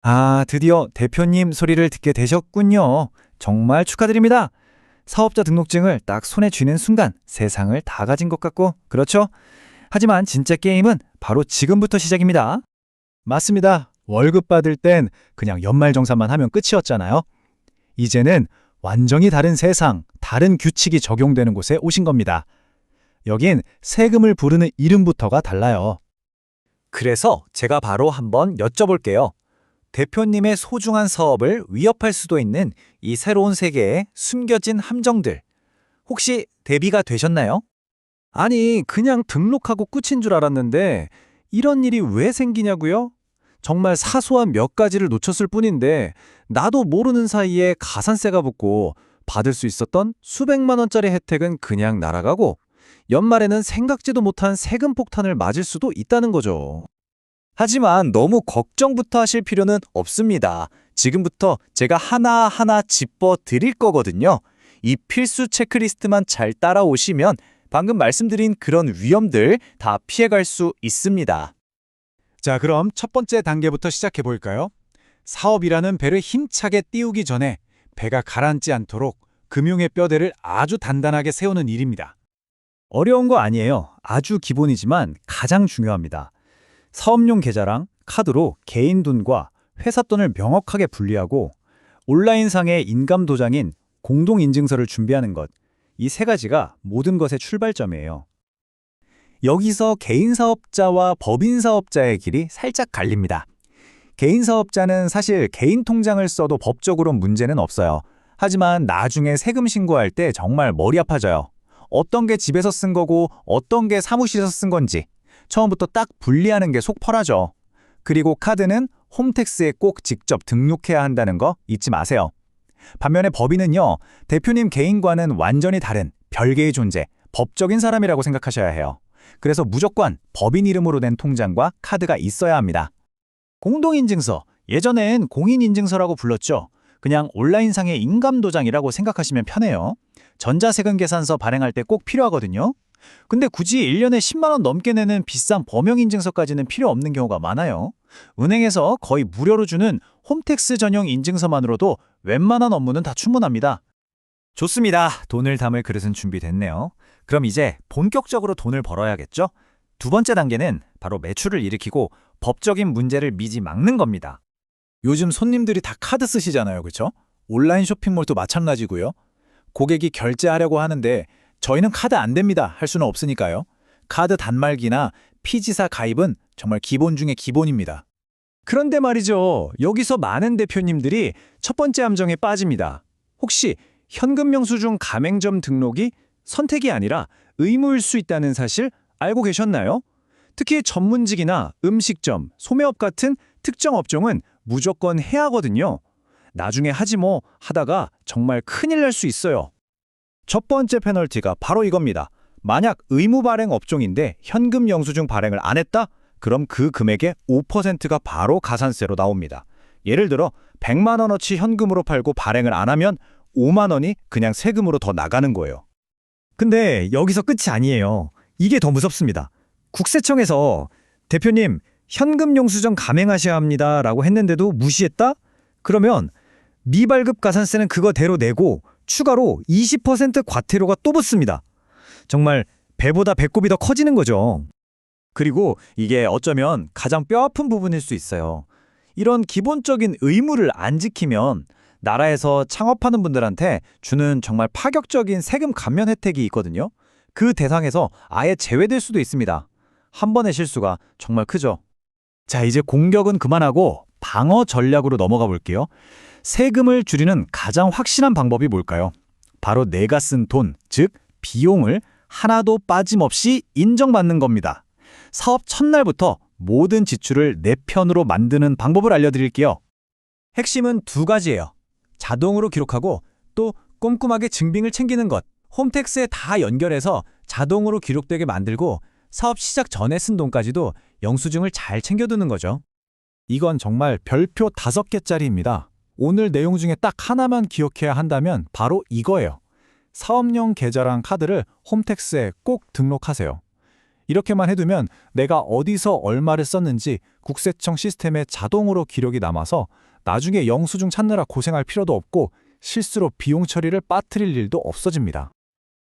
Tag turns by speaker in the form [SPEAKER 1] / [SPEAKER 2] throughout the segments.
[SPEAKER 1] 아, 드디어 대표님 소리를 듣게 되셨군요. 정말 축하드립니다. 사업자 등록증을 딱 손에 쥐는 순간 세상을 다 가진 것 같고, 그렇죠? 하지만 진짜 게임은 바로 지금부터 시작입니다.
[SPEAKER 2] 맞습니다. 월급 받을 땐 그냥 연말정산만 하면 끝이었잖아요. 이제는 완전히 다른 세상, 다른 규칙이 적용되는 곳에 오신 겁니다. 여긴 세금을 부르는 이름부터가 달라요.
[SPEAKER 1] 그래서 제가 바로 한번 여쭤볼게요. 대표님의 소중한 사업을 위협할 수도 있는 이 새로운 세계에 숨겨진 함정들, 혹시 대비가 되셨나요?
[SPEAKER 2] 아니, 그냥 등록하고 끝인 줄 알았는데 이런 일이 왜 생기냐고요? 정말 사소한 몇 가지를 놓쳤을 뿐인데 나도 모르는 사이에 가산세가 붙고 받을 수 있었던 수백만 원짜리 혜택은 그냥 날아가고 연말에는 생각지도 못한 세금 폭탄을 맞을 수도 있다는 거죠.
[SPEAKER 1] 하지만 너무 걱정부터 하실 필요는 없습니다. 지금부터 제가 하나하나 짚어 드릴 거거든요. 이 필수 체크리스트만 잘 따라오시면 방금 말씀드린 그런 위험들 다 피해갈 수 있습니다.
[SPEAKER 2] 자, 그럼 첫 번째 단계부터 시작해 볼까요? 사업이라는 배를 힘차게 띄우기 전에 배가 가라앉지 않도록 금융의 뼈대를 아주 단단하게 세우는 일입니다.
[SPEAKER 1] 어려운 거 아니에요. 아주 기본이지만 가장 중요합니다. 사업용 계좌랑 카드로 개인 돈과 회사 돈을 명확하게 분리하고 온라인상의 인감 도장인 공동인증서를 준비하는 것. 이 세 가지가 모든 것의 출발점이에요. 여기서 개인 사업자와 법인 사업자의 길이 살짝 갈립니다. 개인 사업자는 사실 개인 통장을 써도 법적으로 문제는 없어요. 하지만 나중에 세금 신고할 때 정말 머리 아파져요. 어떤 게 집에서 쓴 거고 어떤 게 사무실에서 쓴 건지 처음부터 딱 분리하는 게 속편하죠. 그리고 카드는 홈택스에 꼭 직접 등록해야 한다는 거 잊지 마세요. 반면에 법인은요, 대표님 개인과는 완전히 다른 별개의 존재, 법적인 사람이라고 생각하셔야 해요. 그래서 무조건 법인 이름으로 된 통장과 카드가 있어야 합니다. 공동인증서, 예전엔 공인인증서라고 불렀죠. 그냥 온라인상의 인감도장이라고 생각하시면 편해요. 전자세금 계산서 발행할 때 꼭 필요하거든요. 근데 굳이 1년에 10만 원 넘게 내는 비싼 범용인증서까지는 필요 없는 경우가 많아요. 은행에서 거의 무료로 주는 홈택스 전용 인증서만으로도 웬만한 업무는 다 충분합니다. 좋습니다. 돈을 담을 그릇은 준비됐네요. 그럼 이제 본격적으로 돈을 벌어야겠죠? 두 번째 단계는 바로 매출을 일으키고 법적인 문제를 미리 막는 겁니다.
[SPEAKER 2] 요즘 손님들이 다 카드 쓰시잖아요, 그렇죠? 온라인 쇼핑몰도 마찬가지고요. 고객이 결제하려고 하는데 저희는 카드 안 됩니다 할 수는 없으니까요. 카드 단말기나 피지사 가입은 정말 기본 중에 기본입니다.
[SPEAKER 1] 그런데 말이죠. 여기서 많은 대표님들이 첫 번째 함정에 빠집니다. 혹시 현금 영수증 가맹점 등록이 선택이 아니라 의무일 수 있다는 사실 알고 계셨나요? 특히 전문직이나 음식점, 소매업 같은 특정 업종은 무조건 해야 하거든요. 나중에 하지 뭐 하다가 정말 큰일 날 수 있어요. 첫 번째 페널티가 바로 이겁니다. 만약 의무 발행 업종인데 현금 영수증 발행을 안 했다? 그럼 그 금액의 5%가 바로 가산세로 나옵니다. 예를 들어 100만 원어치 현금으로 팔고 발행을 안 하면 5만 원이 그냥 세금으로 더 나가는 거예요. 근데 여기서 끝이 아니에요. 이게 더 무섭습니다. 국세청에서 대표님 현금 영수증 감행하셔야 합니다 라고 했는데도 무시했다? 그러면 미발급 가산세는 그거대로 내고 추가로 20% 과태료가 또 붙습니다. 정말 배보다 배꼽이 더 커지는 거죠. 그리고 이게 어쩌면 가장 뼈아픈 부분일 수 있어요. 이런 기본적인 의무를 안 지키면 나라에서 창업하는 분들한테 주는 정말 파격적인 세금 감면 혜택이 있거든요. 그 대상에서 아예 제외될 수도 있습니다. 한 번의 실수가 정말 크죠. 자, 이제 공격은 그만하고 방어 전략으로 넘어가 볼게요. 세금을 줄이는 가장 확실한 방법이 뭘까요? 바로 내가 쓴 돈, 즉 비용을 하나도 빠짐없이 인정받는 겁니다. 사업 첫날부터 모든 지출을 내 편으로 만드는 방법을 알려드릴게요. 핵심은 두 가지예요. 자동으로 기록하고 또 꼼꼼하게 증빙을 챙기는 것. 홈택스에 다 연결해서 자동으로 기록되게 만들고 사업 시작 전에 쓴 돈까지도 영수증을 잘 챙겨두는 거죠.
[SPEAKER 2] 이건 정말 별표 5개짜리입니다. 오늘 내용 중에 딱 하나만 기억해야 한다면 바로 이거예요. 사업용 계좌랑 카드를 홈택스에 꼭 등록하세요. 이렇게만 해두면 내가 어디서 얼마를 썼는지 국세청 시스템에 자동으로 기록이 남아서 나중에 영수증 찾느라 고생할 필요도 없고 실수로 비용 처리를 빠뜨릴 일도 없어집니다.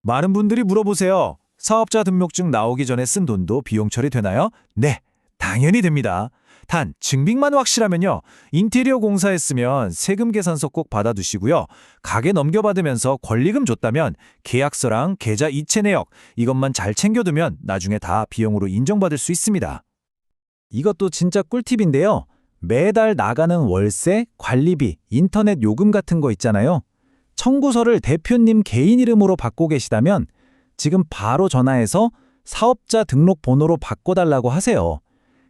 [SPEAKER 1] 많은 분들이 물어보세요. 사업자 등록증 나오기 전에 쓴 돈도 비용 처리되나요? 네, 당연히 됩니다. 단 증빙만 확실하면요. 인테리어 공사했으면 세금 계산서 꼭 받아두시고요. 가게 넘겨받으면서 권리금 줬다면 계약서랑 계좌 이체 내역 이것만 잘 챙겨두면 나중에 다 비용으로 인정받을 수 있습니다.
[SPEAKER 2] 이것도 진짜 꿀팁인데요. 매달 나가는 월세, 관리비, 인터넷 요금 같은 거 있잖아요. 청구서를 대표님 개인 이름으로 받고 계시다면 지금 바로 전화해서 사업자 등록 번호로 바꿔달라고 하세요.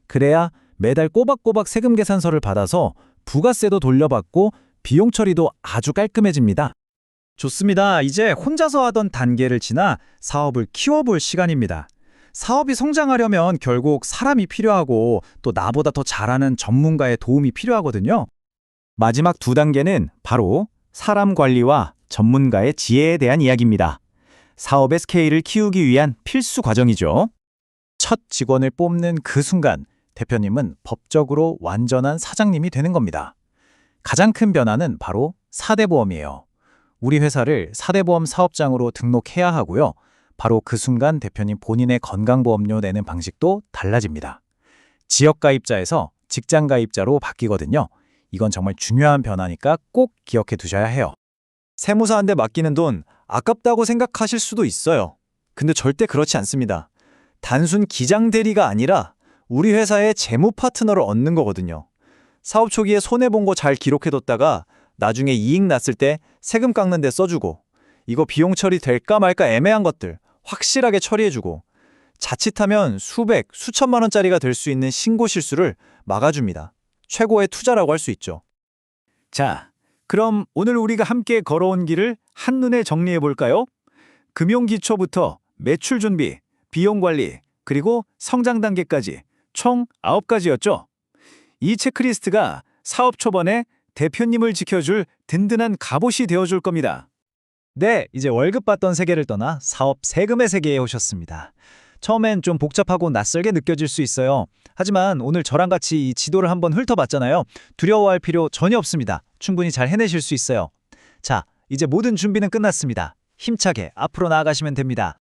[SPEAKER 2] 그래야 매달 꼬박꼬박 세금 계산서를 받아서 부가세도 돌려받고 비용 처리도 아주 깔끔해집니다.
[SPEAKER 1] 좋습니다. 이제 혼자서 하던 단계를 지나 사업을 키워볼 시간입니다. 사업이 성장하려면 결국 사람이 필요하고 또 나보다 더 잘하는 전문가의 도움이 필요하거든요. 마지막 두 단계는 바로 사람 관리와 전문가의 지혜에 대한 이야기입니다. 사업의 스케일을 키우기 위한 필수 과정이죠.
[SPEAKER 2] 첫 직원을 뽑는 그 순간 대표님은 법적으로 완전한 사장님이 되는 겁니다. 가장 큰 변화는 바로 4대 보험이에요. 우리 회사를 4대 보험 사업장으로 등록해야 하고요. 바로 그 순간 대표님 본인의 건강보험료 내는 방식도 달라집니다. 지역가입자에서 직장가입자로 바뀌거든요. 이건 정말 중요한 변화니까 꼭 기억해 두셔야 해요.
[SPEAKER 1] 세무사한테 맡기는 돈 아깝다고 생각하실 수도 있어요. 근데 절대 그렇지 않습니다. 단순 기장 대리가 아니라 우리 회사의 재무 파트너를 얻는 거거든요. 사업 초기에 손해본 거 잘 기록해뒀다가 나중에 이익 났을 때 세금 깎는 데 써주고 이거 비용 처리 될까 말까 애매한 것들 확실하게 처리해주고 자칫하면 수백, 수천만 원짜리가 될 수 있는 신고 실수를 막아줍니다. 최고의 투자라고 할 수 있죠. 자, 그럼 오늘 우리가 함께 걸어온 길을 한눈에 정리해볼까요? 금융기초부터 매출 준비, 비용 관리, 그리고 성장 단계까지 총 9가지였죠. 이 체크리스트가 사업 초반에 대표님을 지켜줄 든든한 갑옷이 되어줄 겁니다. 네, 이제 월급 받던 세계를 떠나 사업 세금의 세계에 오셨습니다. 처음엔 좀 복잡하고 낯설게 느껴질 수 있어요. 하지만 오늘 저랑 같이 이 지도를 한번 훑어봤잖아요. 두려워할 필요 전혀 없습니다. 충분히 잘 해내실 수 있어요. 자, 이제 모든 준비는 끝났습니다. 힘차게 앞으로 나아가시면 됩니다.